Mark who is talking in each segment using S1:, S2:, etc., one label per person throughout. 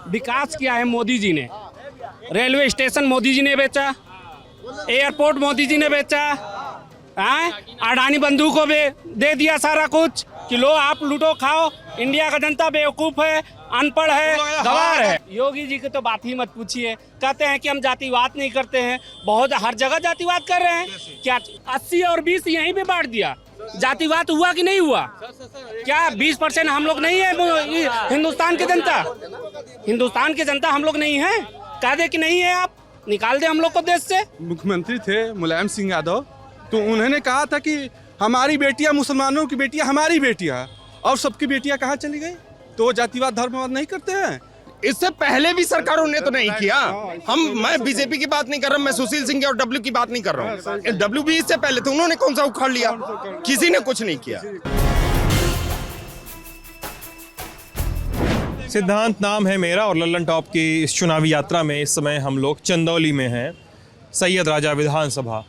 S1: विकास किया है मोदी जी ने। रेलवे स्टेशन मोदी जी ने बेचा, एयरपोर्ट मोदी जी ने बेचा, अडानी बंधु को भी दे दिया सारा कुछ कि लो आप लूटो खाओ। इंडिया का जनता बेवकूफ़ है, अनपढ़ है, गवार है। योगी जी की तो बात ही मत पूछिए। कहते हैं कि हम जातिवाद नहीं करते हैं, बहुत हर जगह जातिवाद कर रहे हैं। क्या 80 और 20 यहीं पे बांट दिया? जातिवाद हुआ कि नहीं हुआ? क्या 20% हम लोग नहीं है? हिंदुस्तान की जनता, हिंदुस्तान की जनता हम लोग नहीं है? कह दे कि नहीं है, आप निकाल दे हम लोग को देश से।
S2: मुख्यमंत्री थे मुलायम सिंह यादव, तो उन्होंने कहा था कि हमारी बेटियां, मुसलमानों की बेटियां हमारी बेटियां, और सबकी बेटियां कहाँ चली गई? तो वो जातिवाद धर्मवाद नहीं करते हैं।
S3: इससे पहले भी सरकारों ने तो नहीं किया। मैं बीजेपी की बात नहीं कर रहा, मैं सुशील सिंह और डब्ल्यू की बात नहीं कर रहा हूँ। डब्ल्यू भी इससे पहले थे, उन्होंने कौन सा उखाड़ लिया? किसी ने कुछ नहीं किया।
S4: सिद्धांत नाम है मेरा और लल्लन टॉप की इस चुनावी यात्रा में इस समय हम लोग चंदौली में हैं। सैयद राजा विधानसभा,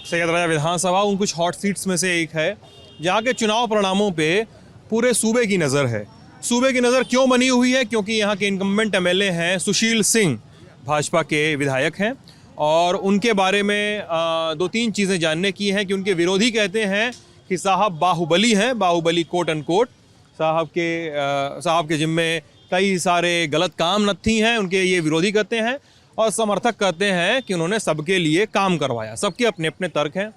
S4: सैयद राजा विधानसभा उन कुछ हॉट सीट्स में से एक है जहाँ के चुनाव परिणामों पे पूरे सूबे की नज़र है। सूबे की नज़र क्यों बनी हुई है? क्योंकि यहाँ के इनकम्बेंट एमएलए हैं सुशील सिंह, भाजपा के विधायक हैं, और उनके बारे में 2-3 चीज़ें जानने की हैं कि उनके विरोधी कहते हैं कि साहब बाहुबली हैं, बाहुबली कोट एंड कोट, साहब के जिम्मे कई सारे गलत काम नत्थी हैं, उनके ये विरोधी कहते हैं। और समर्थक कहते हैं कि उन्होंने सबके लिए काम करवाया। सबके अपने अपने तर्क हैं।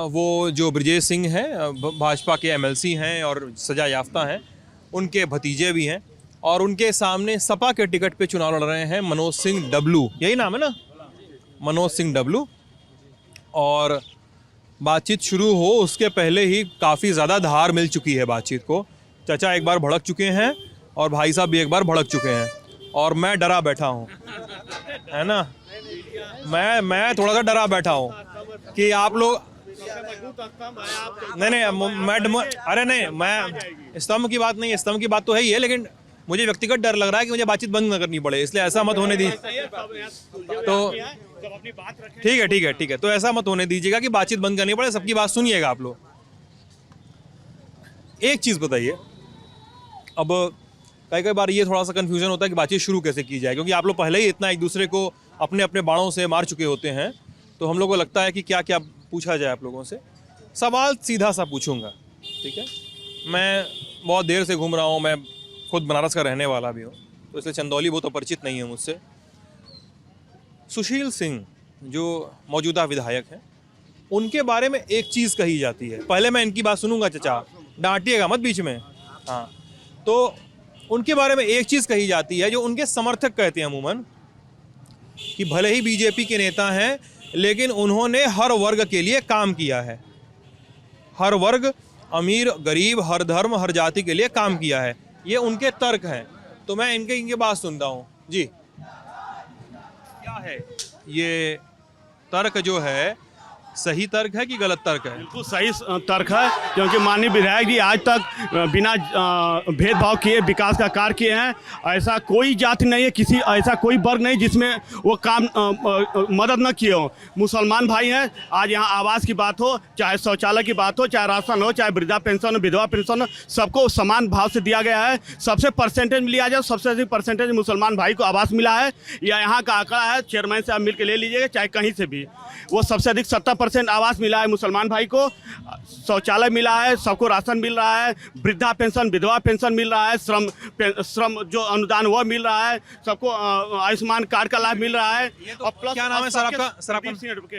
S4: वो जो ब्रजेश सिंह हैं, भाजपा के एमएलसी हैं और सजा याफ्ता हैं, उनके भतीजे भी हैं, और उनके सामने सपा के टिकट पे चुनाव लड़ रहे हैं मनोज सिंह डब्लू, यही नाम है ना, मनोज सिंह डब्लू। और बातचीत शुरू हो उसके पहले ही काफ़ी ज़्यादा धार मिल चुकी है बातचीत को। चाचा एक बार भड़क चुके हैं और भाई साहब भी एक बार भड़क चुके हैं, और मैं डरा बैठा हूँ, है ना। मैं थोड़ा सा डरा बैठा हूँ कि आप लोग मैं स्तंभ की बात नहीं, स्तंभ की बात तो है ही है, लेकिन मुझे व्यक्तिगत डर लग रहा है कि मुझे बातचीत बंद न करनी पड़े, इसलिए ऐसा मत होने दी। तो ठीक है, तो ऐसा मत होने दीजिएगा कि बातचीत बंद करनी पड़े, सबकी बात सुनिएगा आप लोग। एक चीज़ बताइए, अब कई बार ये थोड़ा सा कन्फ्यूजन होता है कि बातचीत शुरू कैसे की जाए, क्योंकि आप लोग पहले ही इतना एक दूसरे को अपने अपने बाणों से मार चुके होते हैं, तो हम लोग को लगता है कि क्या क्या पूछा जाए आप लोगों से। सवाल सीधा सा पूछूंगा, ठीक है। मैं बहुत देर से घूम रहा हूँ, मैं खुद बनारस का रहने वाला भी हूँ, तो इसलिए चंदौली बहुत परिचित नहीं है मुझसे। सुशील सिंह जो मौजूदा विधायक हैं, उनके बारे में एक चीज़ कही जाती है। पहले मैं इनकी बात सुनूंगा, चचा डांटिएगा मत बीच में। हाँ, तो उनके बारे में एक चीज़ कही जाती है जो उनके समर्थक कहते हैं अमूमन, कि भले ही बीजेपी के नेता हैं लेकिन उन्होंने हर वर्ग के लिए काम किया है। हर वर्ग, अमीर गरीब, हर धर्म हर जाति के लिए काम किया है, ये उनके तर्क हैं। तो मैं इनके बात सुनता हूँ जी। क्या है ये तर्क जो है, सही तर्क है कि गलत तर्क है?
S5: बिल्कुल सही तर्क है, क्योंकि माननीय विधायक जी आज तक बिना भेदभाव किए विकास का कार्य किए हैं। ऐसा कोई जाति नहीं है, किसी ऐसा कोई वर्ग नहीं जिसमें वो काम मदद न किए हो। मुसलमान भाई हैं, आज यहाँ आवास की बात हो, चाहे शौचालय की बात हो, चाहे राशन हो, चाहे वृद्धा पेंशन हो, विधवा पेंशन हो, सबको समान भाव से दिया गया है। सबसे परसेंटेज में लिया जाए, सबसे अधिक परसेंटेज मुसलमान भाई को आवास मिला है। या यहाँ का आंकड़ा है, चेयरमैन से आप मिल के ले लीजिएगा, चाहे कहीं से भी, वो सबसे अधिक 70% आवास मिला है मुसलमान भाई को, शौचालय मिला है, सबको राशन मिल रहा है, वृद्धा पेंशन विधवा पेंशन मिल रहा है, श्रम जो अनुदान वो मिल रहा है, सबको आयुष्मान कार्ड का लाभ मिल रहा है।
S4: और प्लस क्या नाम है सर आपका?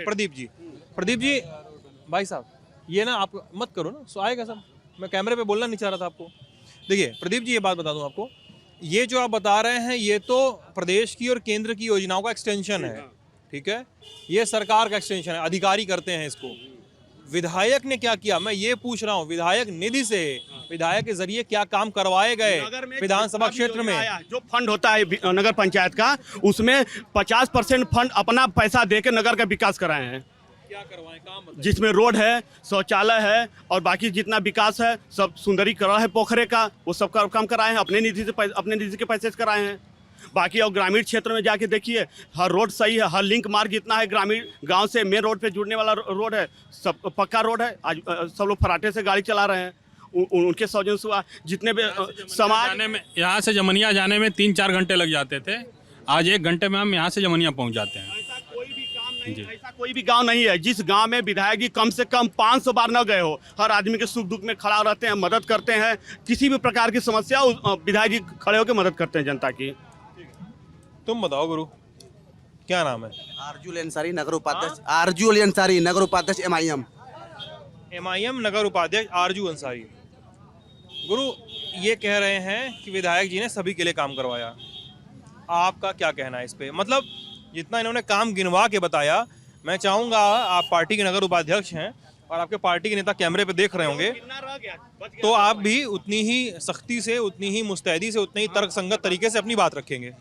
S4: प्रदीप जी। प्रदीप जी, भाई साहब ये ना आप मत करो ना, सो आएगा सब, मैं कैमरे पे बोलना नहीं चाह रहा था आपको। देखिए प्रदीप जी, ये बात बता दूं आपको, ये जो आप बता रहे हैं ये तो प्रदेश की और केंद्र की योजनाओं का एक्सटेंशन है, ठीक है, ये सरकार का एक्सटेंशन है, अधिकारी करते हैं इसको। विधायक ने क्या किया, मैं ये पूछ रहा हूँ, विधायक निधि से, विधायक के जरिए क्या काम करवाए गए विधानसभा क्षेत्र में?
S5: जो फंड होता है नगर पंचायत का, उसमें 50% फंड अपना पैसा देके नगर का विकास कराए हैं।
S4: क्या करवाएं काम बताइए?
S5: जिसमें रोड है, शौचालय है, और बाकी जितना विकास है, सब सुंदरीकरण है पोखरे का, वो सब काम कराए हैं, अपने निधि के पैसे से कराए हैं। बाकी और ग्रामीण क्षेत्र में जाके देखिए, हर रोड सही है, हर लिंक मार्ग जितना है ग्रामीण गांव से मेन रोड पे जुड़ने वाला रोड है, सब पक्का रोड है। आज सब लोग फराटे से गाड़ी चला रहे हैं, उनके सौजन्य से जितने भी समाज
S6: जाने में, यहाँ से जमनिया जाने में 3-4 घंटे लग जाते थे, आज 1 घंटे में हम यहाँ से जमनिया पहुँच जाते हैं।
S5: ऐसा कोई भी गांव नहीं है जिस गांव में विधायक जी कम से कम 500 बार न गए हो। हर आदमी के सुख दुख में खड़ा रहते हैं, मदद करते हैं, किसी भी प्रकार की समस्या विधायक जी खड़े होकर मदद करते हैं जनता की।
S4: तुम बताओ गुरु, क्या नाम है?
S7: आरजुल अंसारी नगर उपाध्यक्ष, आरजुल अंसारी नगर उपाध्यक्ष MIM
S4: नगर उपाध्यक्ष आरजू अंसारी। गुरु, ये कह रहे हैं कि विधायक जी ने सभी के लिए काम करवाया, आपका क्या कहना है इस पे? मतलब जितना इन्होंने काम गिनवा के बताया, मैं चाहूँगा, आप पार्टी के नगर उपाध्यक्ष हैं और आपके पार्टी के नेता कैमरे पे देख रहे होंगे, तो आप भी उतनी ही सख्ती से, उतनी ही मुस्तैदी से, उतनी ही तर्कसंगत तरीके से अपनी बात रखेंगे।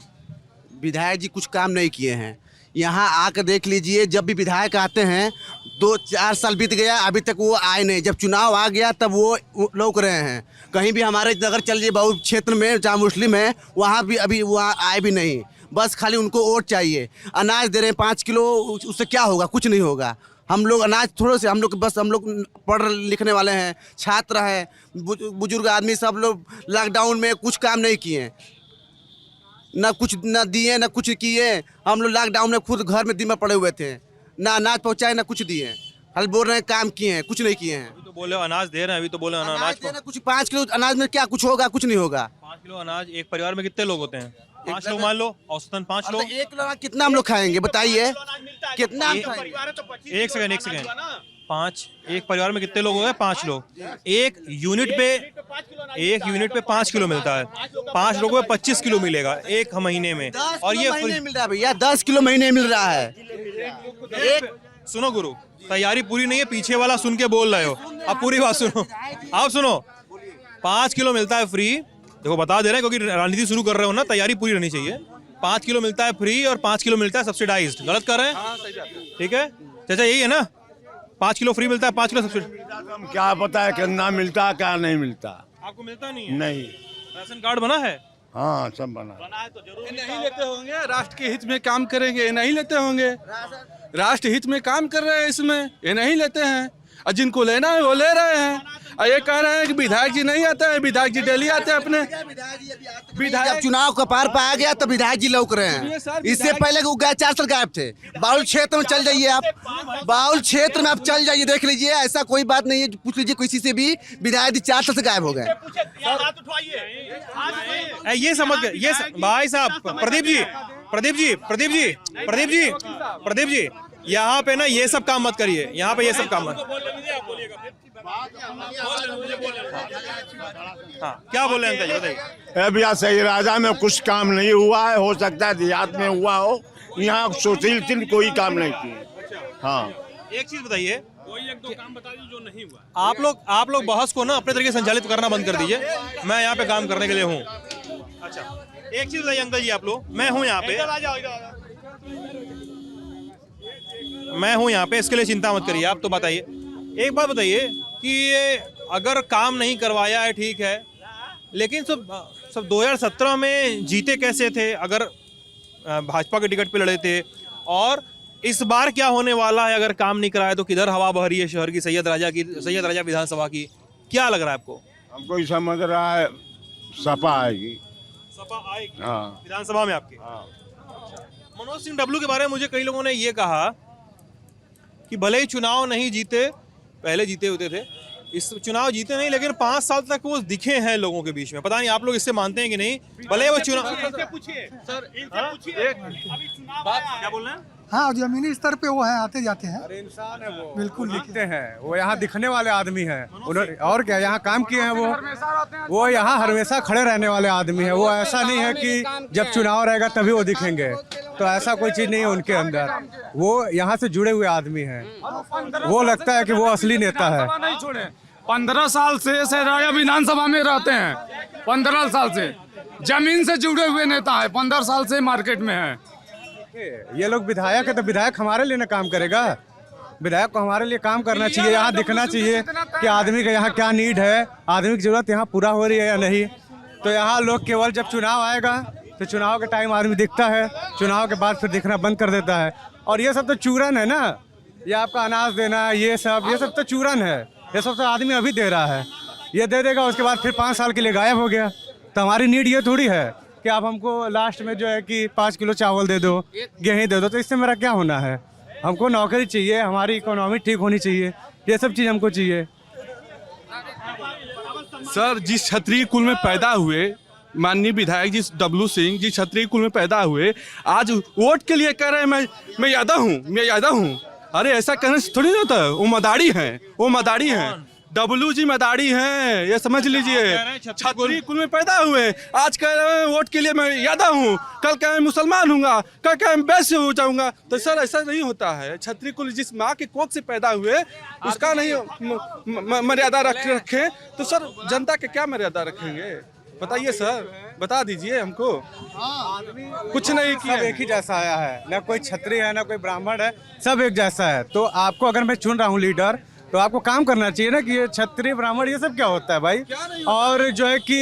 S7: विधायक जी कुछ काम नहीं किए हैं। यहाँ आकर देख लीजिए, जब भी विधायक आते हैं 2-4 साल बीत गया, अभी तक वो आए नहीं। जब चुनाव आ गया तब वो लौक रहे हैं। कहीं भी हमारे नगर चल जाइए, बहुत क्षेत्र में जहाँ मुस्लिम है वहाँ भी अभी वहाँ आए भी नहीं। बस खाली उनको वोट चाहिए। अनाज दे रहे हैं 5 किलो, उससे क्या होगा? कुछ नहीं होगा। हम लोग अनाज थोड़े से, हम लोग पढ़ लिखने वाले हैं, छात्र हैं, बुजुर्ग आदमी, सब लोग लॉकडाउन में कुछ काम नहीं किए, ना कुछ ना दिए ना कुछ किए। हम लोग लॉकडाउन में खुद घर में दिन में पड़े हुए थे, ना अनाज पहुँचाए ना कुछ दिए। हल बोल रहे हैं काम किए हैं, कुछ नहीं किए हैं।
S4: अभी तो बोले अनाज दे रहे हैं, अभी तो बोले अनाज
S7: देना कुछ 5 किलो अनाज में क्या कुछ होगा? कुछ नहीं होगा।
S4: 5 किलो अनाज एक परिवार में कितने लोग होते हैं? 5 लोग मान लो, औसतन 5 लोग।
S7: 1 किलो अनाज कितना हम लोग खाएंगे बताइए? कितना हम खाएंगे?
S4: एक सेकंड 5, एक परिवार में कितने लोग हो गए? 5 लोग। एक यूनिट पे 5 किलो मिलता है। 5 लोगों में 25 किलो मिलेगा एक महीने में। और ये
S7: महीने मिल रहा है भैया, 10 किलो महीने मिल रहा है।
S4: सुनो गुरु, तैयारी पूरी नहीं है, पीछे वाला सुन के बोल रहे हो। अब पूरी बात सुनो, आप सुनो। 5 किलो मिलता है फ्री, देखो बता दे रहे हैं क्योंकि राजनीति शुरू कर रहे हो ना, तैयारी पूरी रहनी चाहिए। 5 किलो मिलता है फ्री और 5 किलो मिलता है सब्सिडाइज्ड। गलत कर रहे हैं? ठीक है चाचा, यही है ना? 5 किलो फ्री मिलता है, 5 किलो सब्सिडी।
S8: हम क्या पता है कितना मिलता है क्या नहीं मिलता।
S4: आपको मिलता नहीं है?
S8: नहीं।
S4: राशन कार्ड बना है?
S8: हाँ सब बना
S5: है तो जरूर
S2: नहीं लेते होंगे, राष्ट्र के हित में काम करेंगे, ये नहीं लेते होंगे। राष्ट्र हित में काम कर रहे हैं इसमें, ये नहीं लेते हैं। और जिनको लेना है वो ले रहे हैं। और ये कह रहे हैं कि विधायक जी नहीं आते हैं। विधायक जी डेली आते हैं अपने।
S7: जब चुनाव का पार पाया गया तब विधायक जी लौक रहे हैं। इससे पहले वो 4 साल गायब थे। बाउल क्षेत्र में चल जाइए आप, बाउल क्षेत्र में आप चल जाइए, देख लीजिए। ऐसा कोई बात नहीं है, पूछ लीजिए किसी से भी, विधायक जी 4 साल से गायब हो गए।
S4: ये समझ गए, ये भाई साहब, प्रदीप जी यहाँ पे ना ये सब काम मत करिए, यहाँ पे ये सब काम मत। हाँ क्या बोले अंकल जी बताइए।
S8: भैया सही राजा में कुछ काम नहीं हुआ है, हो सकता है देहात में हुआ हो, यहाँ सुशील सिंह कोई काम नहीं किए। हाँ
S4: एक चीज बताइए, कोई 1-2 काम बता दीजिए जो नहीं हुआ। आप लोग बहस को ना अपने तरीके से संचालित करना बंद कर दीजिए। मैं यहाँ पे काम करने के लिए हूँ। अच्छा एक चीज बताइए अंकल जी, आप लोग, मैं हूँ यहाँ पे, इसके लिए चिंता मत करिए। आप तो बताइए, एक बात बताइए कि ये अगर काम नहीं करवाया है ठीक है, लेकिन सब 2017 में जीते कैसे थे? अगर भाजपा के टिकट पे लड़े थे, और इस बार क्या होने वाला है अगर काम नहीं कराया तो? किधर हवा बह रही है शहर की, सैयद राजा विधानसभा की? क्या लग रहा है आपको?
S8: हमको समझ रहा है सपा आएगी।
S4: सपा आएगी
S8: हाँ
S4: विधानसभा में आपके?
S8: हाँ।
S4: मनोज सिंह डब्लू के बारे में मुझे कई लोगों ने ये कहा कि भले ही चुनाव नहीं जीते, पहले जीते होते थे, इस चुनाव जीते नहीं, लेकिन 5 साल तक वो दिखे हैं लोगों के बीच में। पता नहीं आप लोग इससे मानते हैं कि नहीं? भले वो चुनाव, क्या बोल रहे हैं?
S9: हाँ जमीनी स्तर पे वो है, आते जाते हैं।
S10: अरे इंसान है वो,
S9: बिल्कुल
S10: दिखते हैं वो, यहाँ दिखने वाले आदमी हैं उन्होंने, और क्या यहाँ काम किए हैं वो यहाँ हमेशा खड़े रहने वाले आदमी हैं। वो ऐसा नहीं है कि जब चुनाव रहेगा तभी वो दिखेंगे, तो ऐसा कोई चीज़ नहीं है उनके अंदर। वो यहाँ से जुड़े हुए आदमी हैं, वो लगता है कि वो असली नेता है।
S11: 15 साल से सहराया विधानसभा में रहते हैं, 15 साल से जमीन से जुड़े हुए नेता है, 15 साल से मार्केट में है।
S10: ये लोग विधायक है तो विधायक हमारे लिए ना काम करेगा? विधायक को हमारे लिए काम करना चाहिए, यहाँ दिखना चाहिए कि आदमी का यहाँ क्या नीड है, आदमी की जरूरत यहाँ पूरा हो रही है या नहीं। तो यहाँ लोग केवल जब चुनाव आएगा तो चुनाव के टाइम आदमी दिखता है, चुनाव के बाद फिर दिखना बंद कर देता है। और ये सब तो चूरन है ना, ये आपका अनाज देना, ये सब तो चूरन है। ये सब तो आदमी अभी दे रहा है, ये दे देगा, उसके बाद फिर 5 साल के लिए गायब हो गया। तो हमारी नीड ये थोड़ी है कि आप हमको लास्ट में जो है कि 5 किलो चावल दे दो, गेहूँ दे दो, तो इससे मेरा क्या होना है? हमको नौकरी चाहिए, हमारी इकोनॉमी ठीक होनी चाहिए, ये सब चीज़ हमको चाहिए।
S2: सर, जिस क्षत्रिय कुल में पैदा हुए, माननीय विधायक जी डब्लू सिंह जी क्षत्रिय कुल में पैदा हुए, आज वोट के लिए कह रहे हैं मैं यादव हूँ। अरे ऐसा कहने से थोड़ी होता है। वो मदारी हैं, डब्लू जी मदारी हैं, ये समझ लीजिए। क्षत्रिय कुल में पैदा हुए, आज कह रहे हैं वोट के लिए मैं यादव हूँ, कल कह रहे मुसलमान हूँगा, कल कह रहे वैश्य हो जाऊँगा। तो सर ऐसा नहीं होता है। क्षत्रिय कुल जिस माँ के कोख से पैदा हुए उसका नहीं मर्यादा रखें तो सर जनता के क्या मर्यादा रखेंगे? बताइए सर, बता दीजिए हमको। कुछ नहीं किया,
S10: सब एक ही जैसा आया है, ना कोई क्षत्रिय है ना कोई ब्राह्मण है, सब एक जैसा है। तो आपको अगर मैं चुन रहा हूँ लीडर, तो आपको काम करना चाहिए ना कि ये क्षत्रिय ब्राह्मण ये सब क्या होता है भाई। और जो है कि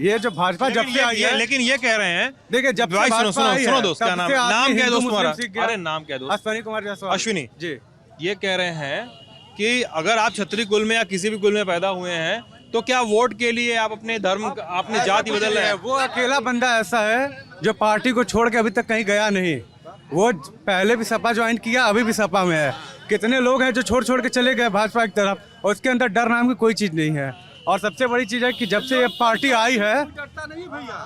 S10: ये जो भाजपा जब से आई है,
S4: लेकिन ये कह रहे हैं,
S10: देखिए जब से भाजपा आई है,
S4: सुनो दोस्त, क्या नाम क्या है दोस्त तुम्हारा? अरे नाम क्या दोस्त?
S10: अश्विनी कुमार जायसवाल।
S4: अश्विनी
S10: जी,
S4: ये कह रहे हैं कि अगर आप क्षत्रिय कुल में या किसी भी कुल में पैदा हुए हैं तो क्या वोट के लिए आप अपने धर्म, अपने जाति बदल रहे हैं?
S10: वो अकेला बंदा ऐसा है जो पार्टी को छोड़ के अभी तक कहीं गया नहीं। वो पहले भी सपा ज्वाइन किया, अभी भी सपा में है। कितने लोग हैं जो छोड़ के चले गए भाजपा की तरफ, और उसके अंदर डर नाम की कोई चीज नहीं है। और सबसे बड़ी चीज है कि जब से ये पार्टी आई है,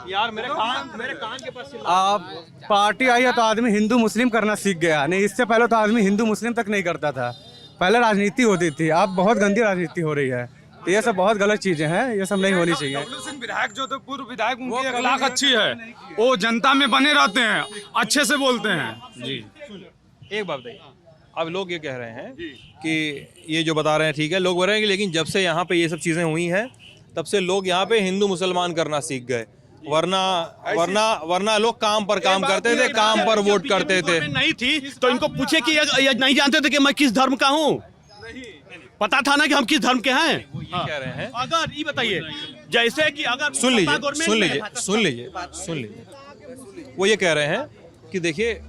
S4: यार मेरे कान के पास
S10: आप पार्टी आई है तो आदमी हिंदू मुस्लिम करना सीख गया। नहीं, इससे पहले तो आदमी हिंदू मुस्लिम तक नहीं करता था, पहले राजनीति होती थी। अब बहुत गंदी राजनीति हो रही है, तो ये सब बहुत गलत चीजें हैं, ये सब नहीं होनी चाहिए।
S11: डब्लू सिंह विधायक जो थे, पूर्व विधायक, उनकी अखलाक अच्छी है, वो जनता में बने रहते हैं, अच्छे से बोलते हैं जी।
S4: एक बात बताइए, अब लोग ये कह रहे हैं कि ये जो बता रहे हैं ठीक है, लोग बोल रहे हैं कि लेकिन जब से यहाँ पे ये सब चीज़ें हुई हैं तब से लोग यहाँ पे हिंदू मुसलमान करना सीख गए, वरना लोग काम पर काम करते थे, काम पर वोट करते थे।
S5: नहीं थी तो इनको पूछे कि ये नहीं जानते थे कि मैं किस धर्म का हूँ, पता था ना कि हम किस धर्म के हैं।
S4: कह रहे हैं
S5: अगर ये बताइए, जैसे कि अगर
S4: सुन लीजिए, वो ये कह रहे हैं कि देखिए,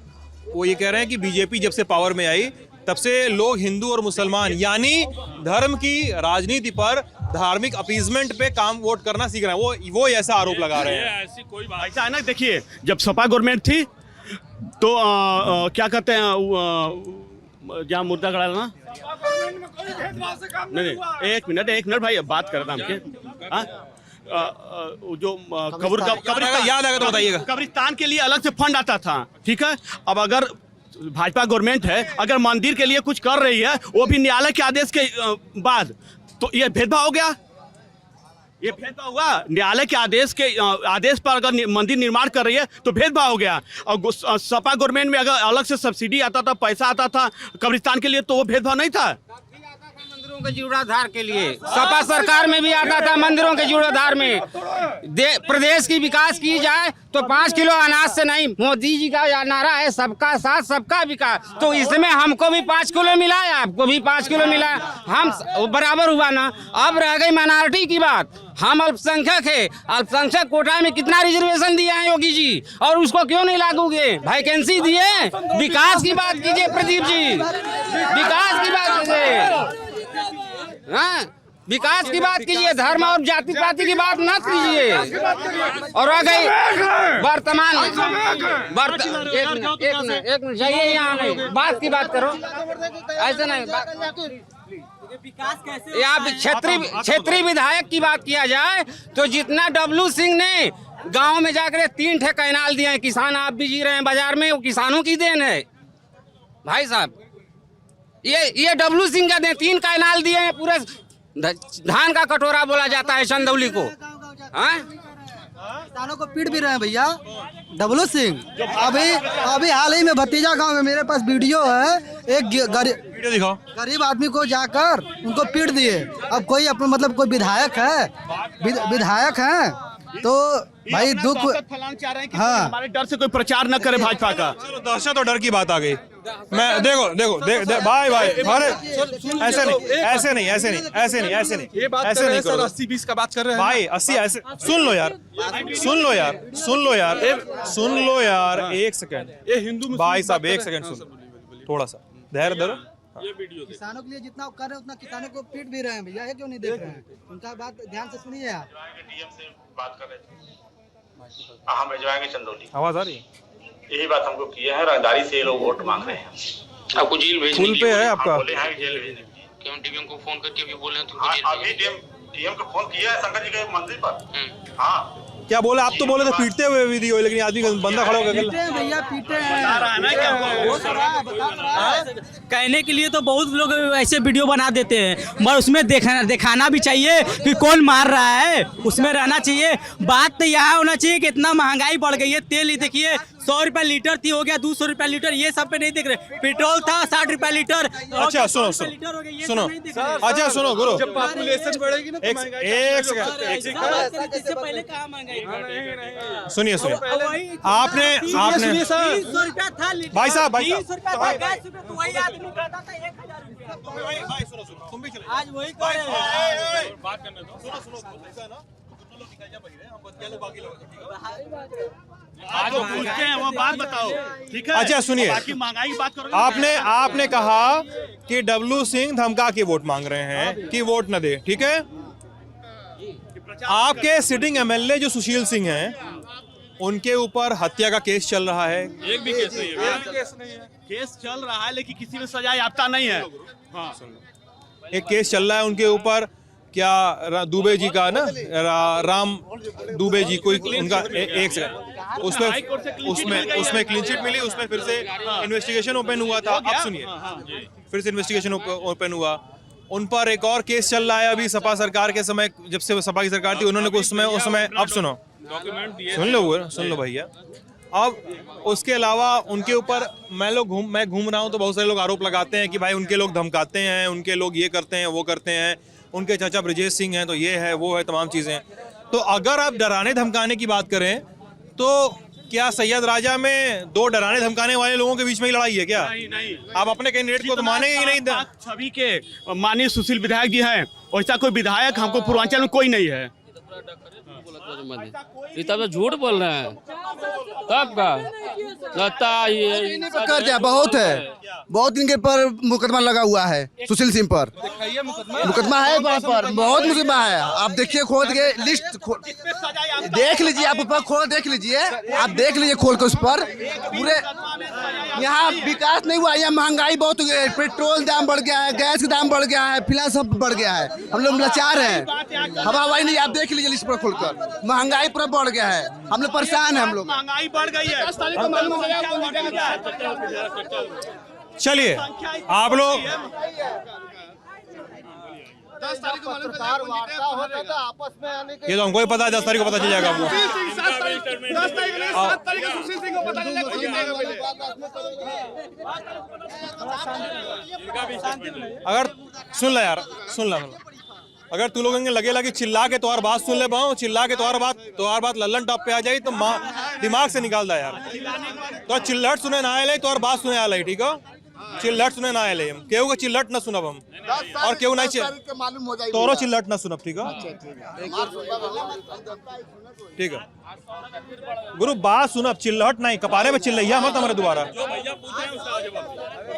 S4: वो ये कह रहे हैं कि बीजेपी जब से पावर में आई तब से लोग हिंदू और मुसलमान यानी धर्म की राजनीति पर, धार्मिक अपीजमेंट पे काम वोट करना सीख रहे हैं। वो ऐसा आरोप लगा रहे हैं।
S5: ऐसी कोई बात ऐसा है ना, देखिए जब सपा गवर्नमेंट थी तो क्या कहते हैं, जहाँ मुद्दा खड़ा ना, नहीं एक मिनट भाई, बात कर रहा था जो कब्रिस्तान
S4: याद आएगा तो बताइएगा।
S5: कब्रिस्तान के लिए अलग से फंड आता था, ठीक है। अब अगर भाजपा गवर्नमेंट है, अगर मंदिर के लिए कुछ कर रही है, वो भी न्यायालय के आदेश के बाद, तो ये भेदभाव हो गया। ये भेदभाव हुआ, न्यायालय के आदेश पर अगर मंदिर निर्माण कर रही है तो भेदभाव हो गया। और सपा गवर्नमेंट में अगर अलग से सब्सिडी आता था, पैसा आता था कब्रिस्तान के लिए, तो वो भेदभाव नहीं था।
S12: मंदिरों के जीर्णोद्धार के लिए सपा सरकार में भी आता था, मंदिरों के जीर्णोद्धार में। प्रदेश की विकास की जाए तो 5 किलो अनाज से नहीं, मोदी जी का नारा है सबका साथ सबका विकास, तो इसमें हमको भी 5 किलो मिला है, आपको भी 5 किलो मिला, हम बराबर हुआ ना। अब रह गई माइनॉरिटी की बात, हम अल्पसंख्यक है, अल्पसंख्यक कोटा में कितना रिजर्वेशन दिया है योगी जी, और उसको क्यों नहीं लागू किए? वैकेंसी दिए। विकास की बात कीजिए प्रदीप जी, विकास की बात कीजिए, हाँ विकास की बात कीजिए, धर्म और जाति पाति की बात मत कीजिए। और रह गई वर्तमान, एक मिनट जाइए, यहाँ बात की बात करो, ऐसे नहीं। आप क्षेत्रीय विधायक की बात किया जाए तो जितना डब्लू सिंह ने गांव में जाकर 3 ठे कैनाल दिए हैं, किसान आप भी जी रहे हैं बाजार में, वो किसानों की देन है भाई साहब। ये डब्लू सिंह का देन, 3 कैनाल दिए हैं, पूरे धान का कटोरा बोला जाता है चंदौली को।
S9: किसानों को पीट भी रहे हैं भैया डब्लू सिंह। अभी हाल ही में भतीजा गांव में मेरे पास वीडियो है, एक
S4: वीडियो दिखाओ, गरीब
S9: आदमी को जाकर उनको पीट दिए। अब कोई अपना मतलब कोई विधायक है तो भाई दुख
S5: फैलाना चाह रहे हैं कि हमारे डर से कोई प्रचार न करे भाजपा का।
S4: दहशत और डर की बात आ गई। मैं देखो भाई अरे ऐसे नहीं
S2: ये बात कर रहे हैं सर, 80-20 का बात कर रहे हैं
S4: भाई। 80 ऐसे सुन लो यार, एक सेकंड।
S2: ये हिंदू
S4: भाई साहब एक सेकंड सुन, थोड़ा सा धैर्य धरो,
S6: ये वीडियो
S9: किसानों के लिए जितना कर रहे हैं उतना किसानों को पीट भी रहे हैं भैया, ये क्यों नहीं देख रहे हैं? उनका बात ध्यान से सुनिए आप।
S8: डीएम से बात कर रहे थे, हम भिजवाएंगे चंदौली।
S4: आवाज आ रही है?
S8: यही बात हमको किए हैं, रंगदारी से ये लोग वोट मांग रहे हैं।
S12: आपको जेल भेजने
S4: फुल पे है आपका?
S8: बोले हैं जेल भेजने के लिए।
S12: क्यों डीएम को फोन करके भी बोले तो
S8: अभी डीएम को फोन किया है शंकर जी के मंत्री पर। हाँ
S4: क्या बोले? आप तो बोले थे पीटते हुए वीडियो, लेकिन आदमी बंदा खड़ा होकर
S9: पीटे हैं भैया, पीटे हैं।
S13: कहने के लिए तो बहुत लोग ऐसे वीडियो बना देते हैं, मगर उसमें दिखाना भी चाहिए कि कौन मार रहा है, उसमें रहना चाहिए। बात तो यहाँ होना चाहिए कि इतना महंगाई बढ़ गई है, तेल ही देखिए 100 रुपया लीटर थी, हो गया 200 रुपया लीटर, ये सब पे नहीं देख रहे। पेट्रोल था 60 रुपया लीटर।
S4: अच्छा सुनो अच्छा सुनो गुरु,
S2: जब पॉपुलेशन बढ़ेगी ना तो
S13: इससे पहले कहाँ महंगाई?
S4: सुनिए आपने भाई साहब
S13: वही आदमी करता था 1000 रुपया, आज वही कर रहे हैं।
S6: बात करने दो।
S5: आज वो पूछते हैं वो बात बताओ, ठीक है?
S4: अच्छा सुनिए,
S5: बाकी महंगाई की बात करो।
S4: आपने कहा कि डब्लू सिंह धमका के वोट मांग रहे हैं कि वोट न दे, ठीक है? आपके सिटिंग एमएलए जो सुशील सिंह हैं, उनके ऊपर हत्या का केस चल रहा है।
S6: एक भी केस नहीं है।
S5: केस चल रहा है लेकिन किसी में सजा याफ्ता नहीं है। हाँ।
S4: एक केस चल रहा है उनके ऊपर, क्या दुबे जी का ना, राम दुबे जी, कोई उनका एक सेकंड, उसमें क्लीन चिट मिली, उसमें फिर से इन्वेस्टिगेशन ओपन हुआ था। अब सुनिए, फिर से इन्वेस्टिगेशन ओपन हुआ, उन पर एक और केस चल रहा है अभी सपा सरकार के समय, जब से सपा की सरकार थी उन्होंने उस समय अब सुनो, सुन लो भैया। अब उसके अलावा उनके ऊपर मैं घूम रहा हूँ तो बहुत सारे लोग आरोप लगाते हैं कि भाई उनके लोग धमकाते हैं, उनके लोग ये करते हैं वो करते हैं, उनके चाचा ब्रजेश सिंह हैं तो ये है वो है, तमाम चीज़ें। तो अगर आप डराने धमकाने की बात करें तो क्या सैयद राजा में दो डराने धमकाने वाले लोगों के बीच में ही लड़ाई है क्या?
S5: नहीं।
S4: आप अपने कैंडिडेट को तो मानेंगे ही नहीं।
S5: छवि के माननीय सुशील विधायक जी हैं, वैसा कोई विधायक हमको पूर्वांचल में कोई नहीं है।
S12: तब झूठ बोल रहे हैं, तब का लगता ये
S7: कर दिया, बहुत है, बहुत इनके पर मुकदमा लगा हुआ है सुशील सिंह पर, मुकदमा है वहाँ पर, बहुत मुकदमा है। आप देखिए खोल के लिस्ट देख लीजिए, आप ऊपर खोल देख लीजिए, आप देख लीजिए खोल के उस पर पूरे। यहाँ विकास नहीं हुआ, यहाँ महंगाई बहुत हो गई है, पेट्रोल दाम बढ़ गया है, गैस का दाम बढ़ गया है, फिलहाल सब बढ़ गया है, हम लोग लाचार हैं, हवा हवाई नहीं। आप देख लीजिए लिस्ट पर खोलकर, महंगाई पूरा बढ़ गया है, हम लोग परेशान हैं, हम लोग
S5: महंगाई बढ़ गई है।
S4: चलिए आप लोग,
S7: 10 तारीख को पत्रकार वार्ता होता था आपस में आने के,
S4: ये तो हमको ही पता है, 10 तारीख को पता चल जाएगा आपको।
S11: 10 तारीख को सुशील सिंह को पता चल
S4: अगर सुन ला यार, सुन ला, अगर तू लोगों के लगेला कि चिल्ला के तुम्हार बात सुन ले पाऊँ, चिल्ला के तुम्हार बात लल्लन टॉप पे आ जाए तो दिमाग से निकाल दा यार। तो चिल्लट सुने ना आए, तुम्हार बात सुने आए, ठीक है? चिल्लट सुने ना आए, केहू का चिल्लट ना सुनब हम, और केहू नहीं तोरो चिल्लट ना सुनब, ठीक है? ठीक है गुरु, बात सुनब, चिल्लट नहीं, कपारे में चिल्लैया मत हमारे दोबारा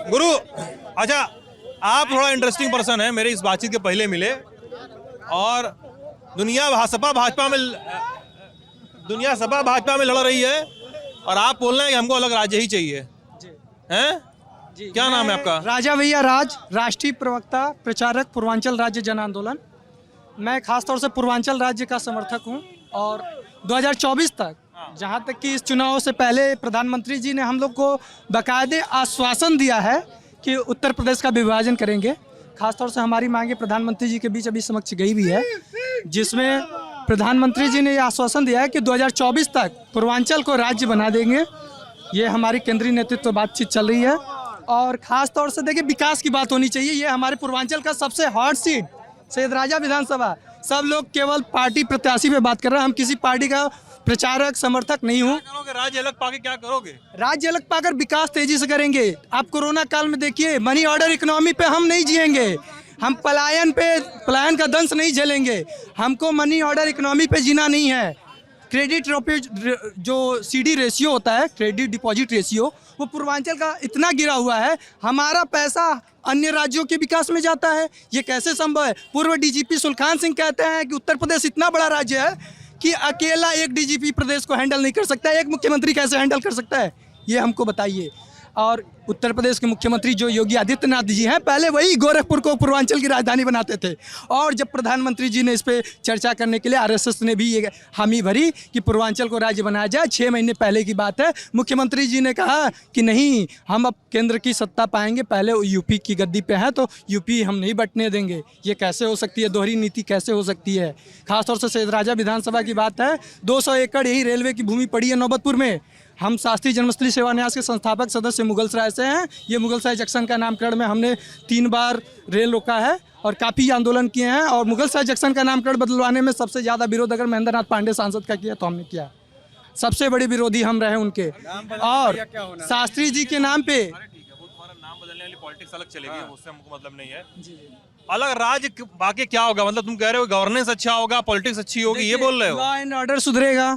S4: गुरु। अच्छा, आप थोड़ा इंटरेस्टिंग पर्सन है, मेरे इस बातचीत के पहले मिले, और दुनिया सपा भाजपा में लड़ रही है, और आप बोल रहे हैं कि हमको अलग राज्य ही चाहिए, हैं? क्या नाम है आपका?
S9: राजा भैया राज, राष्ट्रीय प्रवक्ता प्रचारक पूर्वांचल राज्य जन आंदोलन। मैं खासतौर से पूर्वांचल राज्य का समर्थक हूं, और 2024 तक, जहां तक कि इस चुनाव से पहले प्रधानमंत्री जी ने हम लोग को बाकायदे आश्वासन दिया है कि उत्तर प्रदेश का विभाजन करेंगे। खासतौर से हमारी मांगे प्रधानमंत्री जी के बीच अभी समक्ष गई भी है, जिसमें प्रधानमंत्री जी ने यह आश्वासन दिया है कि 2024 तक पूर्वांचल को राज्य बना देंगे। ये हमारी केंद्रीय नेतृत्व बातचीत चल रही है, और ख़ास तौर से देखिए विकास की बात होनी चाहिए। ये हमारे पूर्वांचल का सबसे हॉट सीट सैयद राजा विधानसभा। सब लोग केवल पार्टी प्रत्याशी पे बात कर रहे हैं, हम किसी पार्टी का प्रचारक समर्थक नहीं हूँ।
S4: राज्य अलग पाके क्या करोगे?
S9: राज्य अलग पाकर विकास तेजी से करेंगे। आप कोरोना काल में देखिए, मनी ऑर्डर इकोनॉमी पे हम नहीं जिएंगे, हम पलायन का दंश नहीं झेलेंगे। हमको मनी ऑर्डर इकोनॉमी पे जीना नहीं है। क्रेडिट जो CD रेशियो होता है, क्रेडिट डिपॉजिट रेशियो, वो पूर्वांचल का इतना गिरा हुआ है। हमारा पैसा अन्य राज्यों के विकास में जाता है? ये कैसे संभव है? पूर्व डीजीपी सुलखान सिंह कहते हैं कि उत्तर प्रदेश इतना बड़ा राज्य है कि अकेला एक डीजीपी प्रदेश को हैंडल नहीं कर सकता, एक मुख्यमंत्री कैसे हैंडल कर सकता है? ये हमको बताइए। और उत्तर प्रदेश के मुख्यमंत्री जो योगी आदित्यनाथ जी हैं, पहले वही गोरखपुर को पूर्वांचल की राजधानी बनाते थे, और जब प्रधानमंत्री जी ने इस पे चर्चा करने के लिए आरएसएस ने भी ये हामी भरी कि पूर्वांचल को राज्य बनाया जाए, 6 महीने पहले की बात है, मुख्यमंत्री जी ने कहा कि नहीं, हम अब केंद्र की सत्ता पाएंगे, पहले यूपी की गद्दी पे हैं तो यूपी हम नहीं बंटने देंगे। ये कैसे हो सकती है? दोहरी नीति कैसे हो सकती है? खासतौर से सैयदराजा विधानसभा की बात है, 200 एकड़ यही रेलवे की भूमि पड़ी है नौबतपुर में। हम शास्त्रीय जन्मस्थली सेवा न्यास के संस्थापक सदस्य मुगलसराय से हैं। ये मुगलसराय जंक्शन का नामकरण में हमने 3 बार रेल रोका है और काफ़ी आंदोलन किए हैं, और मुगलसराय जंक्शन का नामकरण बदलवाने में सबसे ज़्यादा विरोध अगर महेंद्र नाथ पांडे सांसद का किया तो हमने किया। सबसे बड़े विरोधी हम रहे उनके, और शास्त्री जी के नाम पे
S4: नाम बदलने वाली पॉलिटिक्स अलग चलेगी, उससे हमको मतलब नहीं है। अलग राज्य बाकी क्या होगा? मतलब तुम कह रहे हो गवर्नेंस अच्छा होगा, पॉलिटिक्स अच्छी होगी, ये बोल रहे हो?
S9: लॉ एंड ऑर्डर सुधरेगा,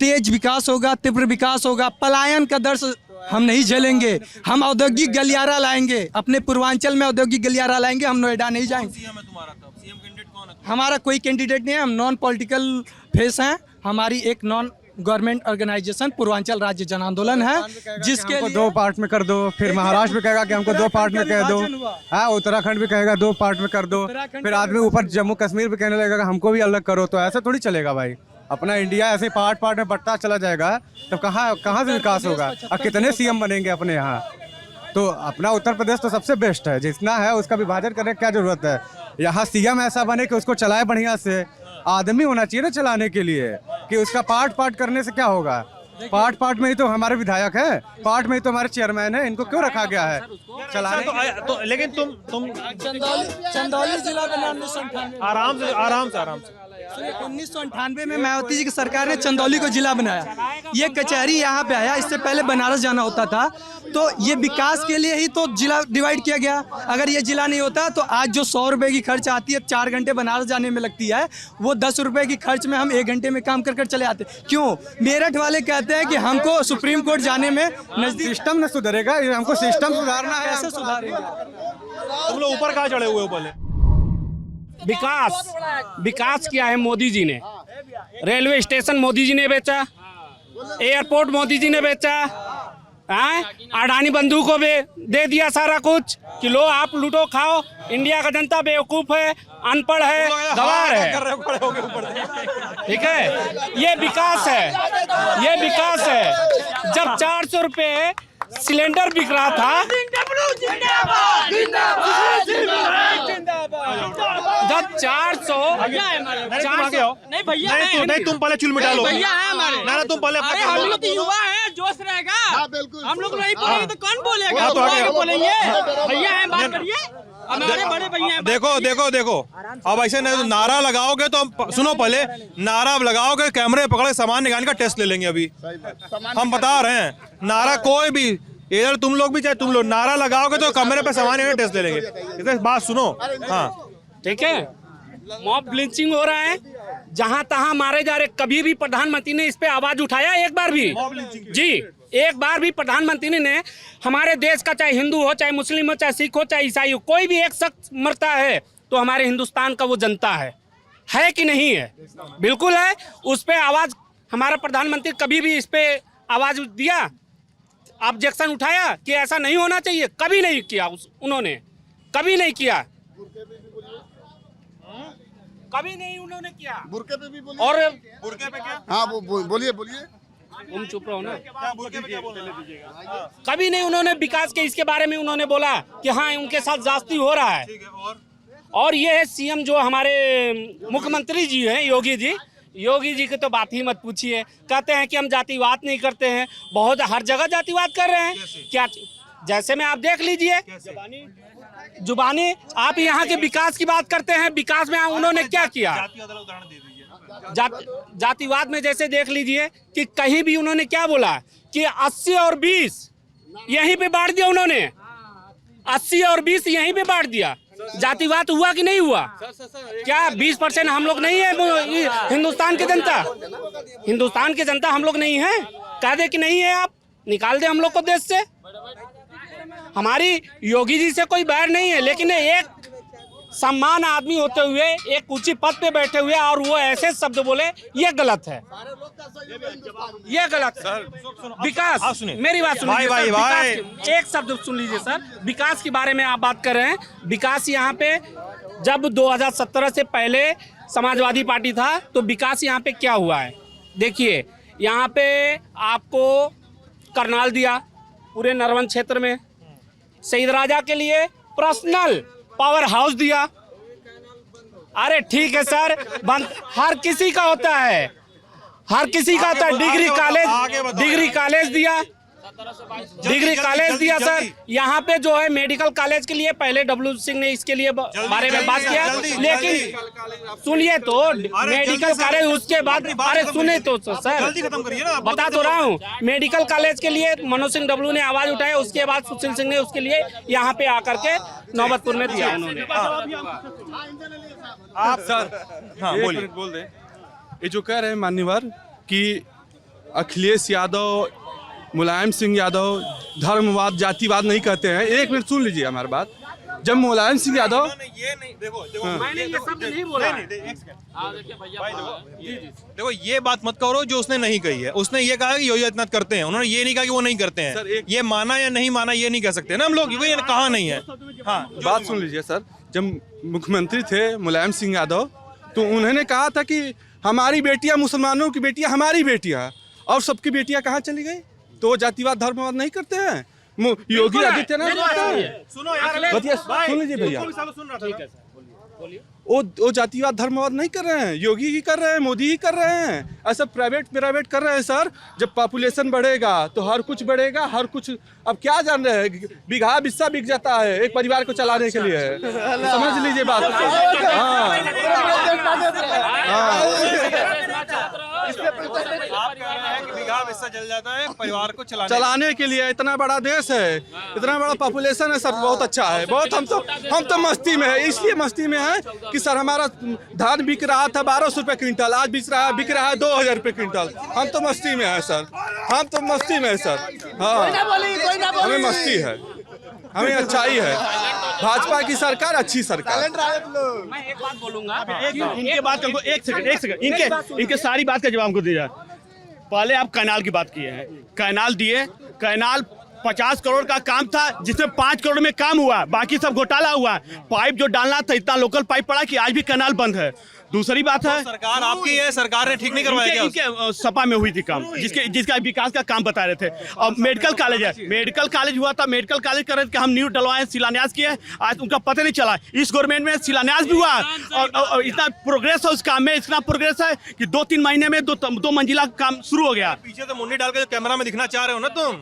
S9: तेज विकास होगा, तीव्र विकास होगा, पलायन का दर्श हम नहीं झेलेंगे। हम औद्योगिक गलियारा लाएंगे, अपने पूर्वांचल में औद्योगिक गलियारा लाएंगे, हम नोएडा नहीं जाएंगे।
S4: सीएम कैंडिडेट कौन है?
S9: हमारा कोई कैंडिडेट नहीं है, हम नॉन पॉलिटिकल फेस हैं। हमारी एक नॉन गवर्नमेंट ऑर्गेनाइजेशन पूर्वांचल राज्य जन आंदोलन है, जिसके लिए
S10: 2 पार्ट में कर दो, फिर महाराष्ट्र भी कहेगा कि हमको 2 पार्ट में कह दो, हाँ, उत्तराखंड भी कहेगा 2 पार्ट में कर दो, फिर आदमी ऊपर जम्मू कश्मीर भी कहने लगेगा हमको भी अलग करो। तो ऐसा थोड़ी चलेगा भाई। अपना इंडिया ऐसे पार्ट पार्ट में बंटता चला जाएगा तो कहाँ से विकास होगा? और कितने सीएम बनेंगे अपने यहाँ? तो अपना उत्तर प्रदेश तो सबसे बेस्ट है, जितना है उसका विभाजन करने की क्या जरूरत है? यहाँ सीएम ऐसा बने कि उसको चलाए बढ़िया से, आदमी होना चाहिए ना चलाने के लिए, कि उसका पार्ट पार्ट करने से क्या होगा? पार्ट पार्ट में ही तो हमारे विधायक है, पार्ट में ही तो हमारे चेयरमैन है, इनको क्यों रखा गया है चलाने?
S4: तो लेकिन तुम
S9: चंदौली जिला बना 1998
S4: आराम से
S9: 1998 में मायावती जी की सरकार ने चंदौली को जिला बनाया। ये कचहरी यहाँ पे आया, इससे पहले बनारस जाना होता था। तो ये विकास के लिए ही तो जिला डिवाइड किया गया। अगर ये जिला नहीं होता तो आज जो 100 रुपए की खर्च आती है, 4 घंटे बनारस जाने में लगती है, वो 10 रुपए की खर्च में हम 1 घंटे में काम कर चले आते। क्यों? मेरठ वाले कहते हैं कि हमको सुप्रीम कोर्ट जाने में नजदीक।
S10: सिस्टम न सुधरेगा, हमको सिस्टम सुधारना है।
S9: कैसे सुधारेगा?
S4: तुम लोग ऊपर कहाँ चढ़े हुए हो? पहले
S1: विकास किया है मोदी जी ने। रेलवे स्टेशन मोदी जी ने बेचा, एयरपोर्ट मोदी जी ने बेचा, अडानी बंधु को भी दे दिया सारा कुछ कि लो आप लूटो खाओ। इंडिया का जनता बेवकूफ है, अनपढ़ है, गवार है। ठीक है, ये विकास है, ये विकास है। जब 400 रुपए सिलेंडर बिक रहा था, जब 400
S13: नहीं भैया
S4: नहीं तुम पहले चुल मिटा लो
S13: भैया है हमारे।
S4: ना तुम पहले
S13: अरे हम लोग तो युवा है, जोश रहेगा। हम लोग नहीं बोलेंगे तो कौन बोलेगा?
S4: हाँ, तो आगे
S13: बोलेंगे भैया है, बात करिए। हमारे बड़े भैया हैं।
S4: देखो अब ऐसे नहीं, नारा लगाओगे तो सुनो, पहले नारा लगाओगे, कैमरे पकड़े सामान निकाल का टेस्ट ले लेंगे। अभी हम बता रहे हैं, नारा कोई भी, इधर तुम लोग भी चाहे तुम लोग नारा लगाओगे तो कैमरे पे सामान निकाल टेस्ट ले लेंगे। इधर बात सुनो। हाँ
S1: ठीक है, मॉब लिंचिंग हो रहा है, जहां तहां मारे जा रहे। कभी भी प्रधानमंत्री ने इस पे आवाज उठाया? एक बार भी जी, एक बार भी प्रधानमंत्री ने हमारे देश का, चाहे हिंदू हो, चाहे मुस्लिम हो, चाहे सिख हो, चाहे ईसाई हो, कोई भी एक शख्स मरता है तो हमारे हिंदुस्तान का वो जनता है कि नहीं है? बिल्कुल है। उस पे आवाज हमारा प्रधानमंत्री कभी भी इस पे आवाज दिया, ऑब्जेक्शन उठाया कि ऐसा नहीं होना चाहिए? कभी नहीं किया उन्होंने, कभी नहीं किया, कभी नहीं उन्होंने किया।
S8: बुरके पे भी बोलिए।
S1: और
S4: बुरके पे क्या?
S8: हाँ बोलिए।
S1: तुम चुप रहो ना। कभी नहीं उन्होंने विकास के इसके बारे में उन्होंने बोला कि हाँ उनके साथ जास्ती हो रहा है। और ये है सीएम जो हमारे मुख्यमंत्री जी हैं, योगी जी की तो बात ही मत पूछिए। कहते हैं कि हम जातिवाद नहीं करते हैं, बहुत हर जगह जातिवाद कर रहे हैं। क्या जैसे में आप देख लीजिए, जुबानी आप यहाँ के विकास की बात करते हैं, विकास में उन्होंने क्या किया? जातिवाद में जैसे देख लीजिए कि कहीं भी उन्होंने क्या बोला कि 80 और 20 यहीं पे बांट दिया उन्होंने। 80 और 20 यहीं पे बांट दिया। जातिवाद हुआ कि नहीं हुआ? क्या 20% हम लोग नहीं है? हिंदुस्तान की जनता हम लोग नहीं है? कह दे कि नहीं है, आप निकाल दे हम लोग को देश से। हमारी योगी जी से कोई बैर नहीं है, लेकिन एक सम्मान आदमी होते हुए एक ऊंची पद पे बैठे हुए और वो ऐसे शब्द बोले, ये गलत है, ये गलत है। विकास, मेरी बात सुन लीजिए सर, विकास, एक शब्द सुन लीजिए सर। विकास के बारे में आप बात कर रहे हैं। विकास यहाँ पे जब 2017 से पहले समाजवादी पार्टी था तो विकास यहाँ पे क्या हुआ है? देखिए, यहाँ पे आपको करनाल दिया पूरे नरवन क्षेत्र में, शहीद राजा के लिए पर्सनल पावर हाउस दिया। अरे ठीक है सर, हर किसी का होता है, हर किसी का होता है। डिग्री कॉलेज दिया, डिग्री कॉलेज दिया सर। यहाँ पे जो है मेडिकल कॉलेज के लिए पहले डब्ल्यू सिंह ने इसके लिए बारे में बात किया, लेकिन सुनिए तो मेडिकल कॉलेज उसके बाद, अरे सुने तो सर, बता तो रहा हूँ। मेडिकल कॉलेज के लिए मनोज सिंह डब्ल्यू ने आवाज उठाया, उसके बाद सुशील सिंह ने उसके लिए यहाँ पे आकर के नौबतपुर में दिया उन्होंने।
S2: आप सर, हाँ बोलिए, बोल दें। ये जो कह रहे हैं मान्यवर कि अखिलेश यादव, मुलायम सिंह यादव धर्मवाद जातिवाद नहीं कहते हैं, एक मिनट सुन लीजिए हमारी बात। जब मुलायम सिंह यादव,
S4: ये नहीं, देखो
S1: मैंने ये शब्द नहीं बोला।
S4: देखो ये बात मत करो जो उसने नहीं कही है। उसने ये कहा कि योगी आदित्यनाथ करते हैं, उन्होंने ये नहीं कहा कि वो नहीं करते हैं। ये माना या नहीं माना ये नहीं कह सकते ना हम लोग, ये कहा नहीं है। हाँ,
S2: बात सुन लीजिए सर। जब मुख्यमंत्री थे मुलायम सिंह यादव तो उन्होंने कहा था कि हमारी बेटियां, मुसलमानों की बेटियां हमारी बेटियां, और सबकी बेटियां कहाँ चली गई? तो जातिवाद धर्मवाद नहीं करते हैं योगी आदित्यनाथ।
S4: सुनो यार,
S2: सुन लीजिए भैया, वो जातिवाद धर्मवाद नहीं कर रहे हैं, योगी ही कर रहे हैं, मोदी ही कर रहे हैं। ऐसा प्राइवेट कर रहे हैं सर। जब पॉपुलेशन बढ़ेगा तो हर कुछ बढ़ेगा, हर कुछ। अब क्या जान रहे हैं, बिघा बिस्सा बिक जाता है एक परिवार को चलाने के लिए, समझ लीजिए बात।
S4: चल जाता है परिवार को
S2: चलाने के लिए। इतना बड़ा देश है, इतना बड़ा पॉपुलेशन है सर, बहुत अच्छा है, बहुत। हम तो मस्ती में है, इसलिए मस्ती में है कि सर हमारा धान बिक रहा था 1200 रुपये क्विंटल, आज बिक रहा है 2000 रुपये क्विंटल। हम तो मस्ती में है सर, हम तो मस्ती में है सर। हाँ, हमें मस्ती है, हमें अच्छाई है। भाजपा की सरकार अच्छी सरकार।
S1: मैं एक बात बोलूंगा,
S5: इनके बात को एक सेकंड, इनके सारी बात का जवाब को दिया। पहले आप कैनाल की बात किए हैं, कैनाल दिए, कैनाल 50 करोड़ का काम था जिसमें 5 करोड़ में काम हुआ, बाकी सब घोटाला हुआ। पाइप जो डालना था इतना लोकल पाइप पड़ा कि आज भी कैनाल बंद है। दूसरी बात है,
S4: सरकार आपकी है, सरकार ने ठीक नहीं करवाया क्या?
S5: इनके सपा में हुई थी काम, जिसका विकास का काम बता रहे थे। और मेडिकल कॉलेज है, मेडिकल कॉलेज हुआ था, मेडिकल कॉलेज कर रहे थे, हम न्यू डलवाए, शिलान्यास किए, आज उनका पता नहीं चला। इस गवर्नमेंट में शिलान्यास भी हुआ और इतना प्रोग्रेस है उस काम में, इतना प्रोग्रेस है कि 2-3 महीने में दो मंजिला काम शुरू हो गया।
S4: पीछे तो मुंडी डाल के कैमरा में दिखना चाह रहे हो ना तुम,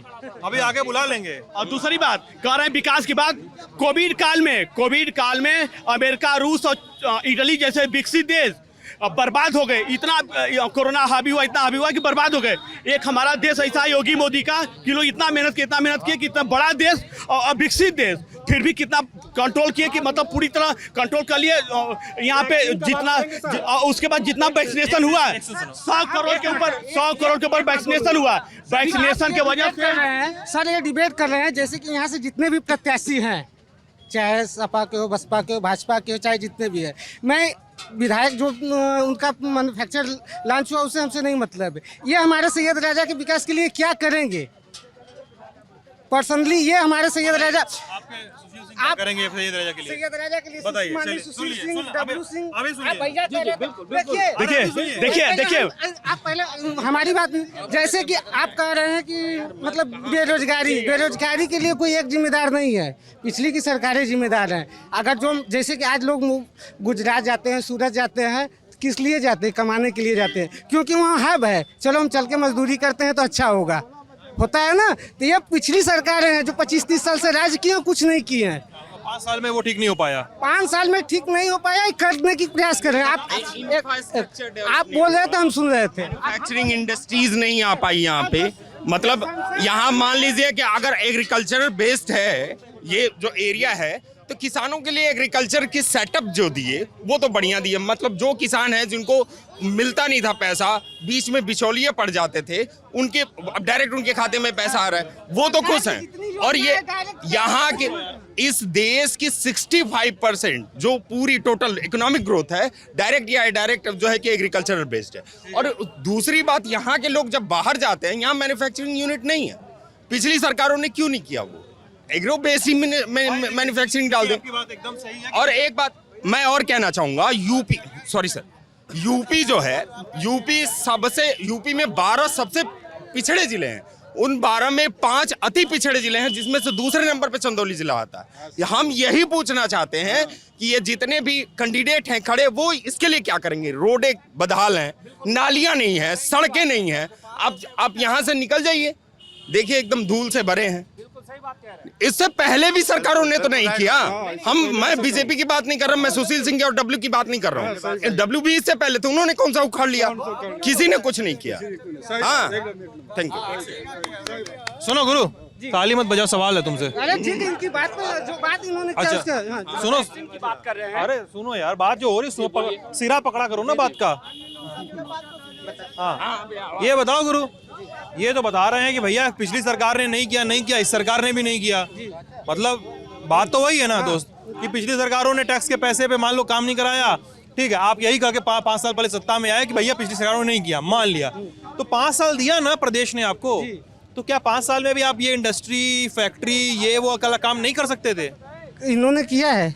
S4: अभी आगे बुला लेंगे।
S5: और दूसरी बात कह रहे हैं विकास की बात, कोविड काल में अमेरिका, रूस और इटली जैसे विकसित देश बर्बाद हो गए। इतना कोरोना हावी हुआ, इतना हावी हुआ कि बर्बाद हो गए। एक हमारा देश ऐसा है योगी मोदी का कि लोग इतना मेहनत किए कि इतना बड़ा देश और विकसित देश, फिर भी कितना कंट्रोल किए कि मतलब पूरी तरह कंट्रोल कर लिए। यहाँ पे जितना, उसके बाद जितना वैक्सीनेशन हुआ 100 करोड़ के ऊपर वैक्सीनेशन हुआ। वैक्सीनेशन के वजह से
S14: सर ये डिबेट कर रहे हैं जैसे कि यहाँ से जितने भी प्रत्याशी हैं, चाहे सपा के हो, बसपा के हो, भाजपा के हो, चाहे जितने भी है, मैं विधायक जो उनका मैन्युफैक्चर लॉन्च हुआ उससे हमसे नहीं मतलब है। ये हमारे सैयद राजा के विकास के लिए क्या करेंगे पर्सनली, ये हमारे सैयद राजा
S4: आप करेंगे सैयद राजा के लिए
S14: बताइए। सुशील सिंह, डब्ल्यू सिंह,
S5: देखिए
S14: आप पहले हमारी बात, जैसे कि आप कह रहे हैं कि मतलब बेरोजगारी के लिए कोई एक जिम्मेदार नहीं है, पिछली की सरकारें जिम्मेदार हैं। अगर जो जैसे कि आज लोग गुजरात जाते हैं, सूरत जाते हैं, किस लिए जाते हैं? कमाने के लिए जाते हैं, क्योंकि वहाँ हब है, चलो हम चल के मजदूरी करते हैं तो अच्छा होता है ना। तो ये पिछली सरकारें हैं जो 25-30 साल से राज किए, कुछ नहीं किए हैं।
S4: 5 साल में वो ठीक नहीं हो पाया,
S14: 5 साल में ठीक नहीं हो पाया, करने की प्रयास कर रहे हैं। आप बोल रहे थे, हम सुन रहे थे।
S3: मैन्युफैक्चरिंग इंडस्ट्रीज नहीं आ पाई यहाँ पे। मतलब यहाँ मान लीजिए कि अगर एग्रीकल्चर बेस्ड है ये जो एरिया है, तो किसानों के लिए एग्रीकल्चर की सेटअप जो दिए वो तो बढ़िया दिए। मतलब जो किसान है जिनको मिलता नहीं था पैसा, बीच में बिचौलिए पड़ जाते थे, उनके अब डायरेक्ट उनके खाते में पैसा आ रहा है, वो तो खुश हैं। और ये यहाँ के इस देश की 65% जो पूरी टोटल इकोनॉमिक ग्रोथ है डायरेक्ट या इनडायरेक्ट जो है कि एग्रीकल्चरल बेस्ड है। और दूसरी बात, यहाँ के लोग जब बाहर जाते हैं, यहाँ मैन्युफैक्चरिंग यूनिट नहीं है। पिछली सरकारों ने क्यों नहीं किया? वो एग्रो बेस ही मैन्युफैक्चरिंग डाल दें। और एक बात मैं और कहना चाहूंगा, यूपी, सॉरी सर, यूपी जो है, यूपी में 12 सबसे पिछड़े जिले हैं। उन 12 में 5 अति पिछड़े जिले हैं, जिसमें से दूसरे नंबर पे चंदौली जिला आता है। हम यही पूछना चाहते हैं कि ये जितने भी कैंडिडेट हैं खड़े, वो इसके लिए क्या करेंगे? रोडें बदहाल हैं, नालियां नहीं हैं, सड़कें नहीं हैं। आप यहाँ से निकल जाइए, देखिए एकदम धूल से भरे हैं। इससे पहले भी सरकारों ने तो नहीं किया। मैं बीजेपी की बात नहीं कर रहा, मैं सुशील सिंह और डब्ल्यू की बात नहीं कर रहा हूँ। डब्ल्यू भी इससे पहले तो उन्होंने कौन सा उखाड़ लिया? किसी ने कुछ नहीं किया। हाँ, थैंक यू।
S4: सुनो गुरु, काली मत बजाओ, सवाल है तुमसे।
S14: अरे ठीक है, इनकी बात पे जो बात इन्होंने किया
S4: अच्छा,
S14: उसका
S4: सुनो, बात कर रहे हैं। अरे सुनो यार, बात जो हो रही है सिरा पकड़ा करो ना बात का। हाँ, ये बताओ गुरु, ये तो बता रहे हैं कि भैया पिछली सरकार ने नहीं किया, इस सरकार ने भी नहीं किया। मतलब बात तो वही है ना दोस्त, कि पिछली सरकारों ने टैक्स के पैसे पे मान लो काम नहीं कराया, ठीक है, आप यही कह के 5 साल पहले सत्ता में आए कि भैया पिछली सरकारों ने नहीं किया, मान लिया, तो 5 साल दिया ना प्रदेश ने आपको, तो क्या 5 साल में भी आप ये इंडस्ट्री, फैक्ट्री, ये वो अकेला काम नहीं कर सकते थे?
S14: इन्होंने किया है।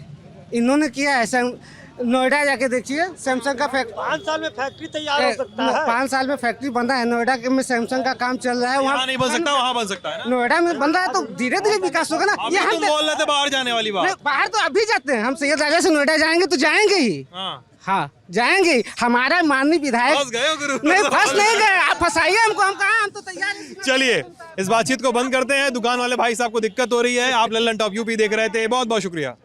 S14: नोएडा जाके देखिए, सैमसंग का फैक्ट्री 5 साल में फैक्ट्री तैयार हो सकता है। 5 साल में फैक्ट्री बन रहा है नोएडा में, सैमसंग का काम चल रहा है।
S4: वहाँ नहीं बन सकता, वहाँ बन सकता है।
S14: नोएडा में बन रहा है तो धीरे धीरे विकास होगा ना।
S4: ये हम बोल रहे थे बाहर जाने वाली बात।
S14: बाहर तो अभी जाते हैं हम, सैयद राजा से नोएडा जाएंगे तो जाएंगे ही। हाँ जाएंगे। हमारा माननीय विधायक
S4: फंस गए हो गुरु।
S14: नहीं, फंस नहीं गए, आप फंसाइए हमको, हम कहाँ, हम तो तैयार हैं।
S4: चलिए इस बातचीत को बंद करते हैं। दुकान वाले भाई साहब को दिक्कत हो रही है। आप लल्लन टॉप यूपी देख रहे थे, बहुत बहुत शुक्रिया।